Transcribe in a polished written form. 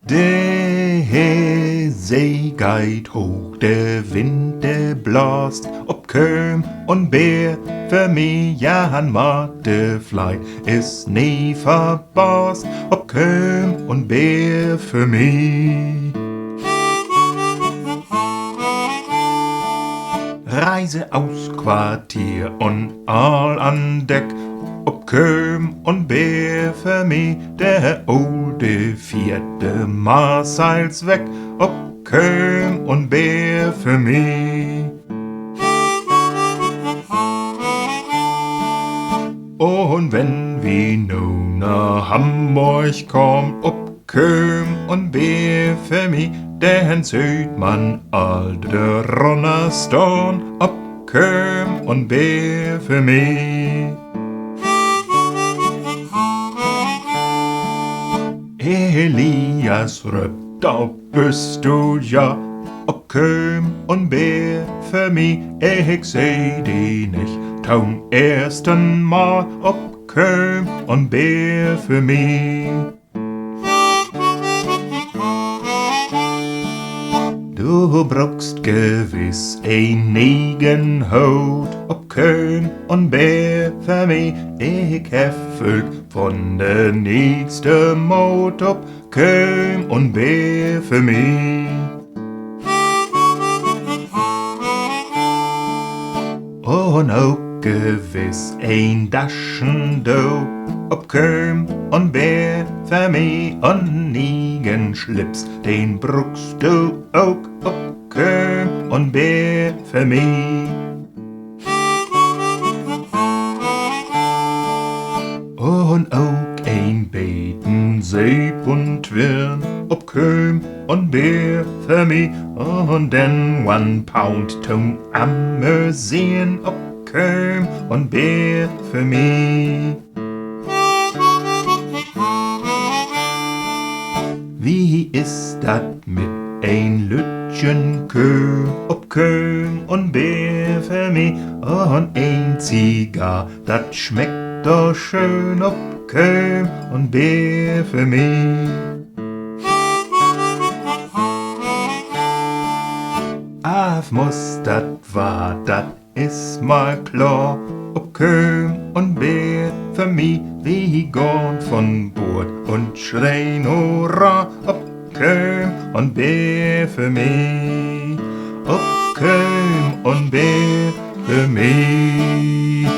De See geht hoch, der Wind, der blast, ob Köm und Bär, für mich Jan Marte Flei ist nie verbarst, ob Köm und Bär für mich. Reise aus Quartier und all an Deck, ob Köm und Bär für mich, der olde vierte Marseils weg, ob Köm und Bär für mich. Und wenn wir nun nach Hamburg kommen, ob Köm und Bär für mich, denn sieht man alte Runnerstorn, ob Köm und Bär für mich. Elias Röpp, da bist du ja, ob Köm und Bär für mich, ich seh die nicht zum ersten Mal, ob Köm und Bär für mich. Du brauchst gewiss ein Negenhaut, ob Köm und Bär für mich, ich hab Volk von der nächste Mord, ob Köm und Bär für mich. Und auch gewiss ein Daschendau, ob Köm und Bär für mich, und Negenschlips, den brauchst du auch, ob Köm und Bär für mich. Und auch ein Beten, Seip und Twirn, ob Köm und Bär für mich, und den 1 Pound zum Amüsieren, ob Köm und Bär für mich. Wie ist dat mit ein Lütchen Köm, ob Köm und Bär für mich, und ein Zigar, dat schmeckt doch schön, ob Köm und Bär für mich. Af muss dat war, dat is mal klar, ob Köm und Bär für mich, wie gorn von Bord und schreien hurra, ob Köm und Bär für mich, ob Köm und Bär für mich.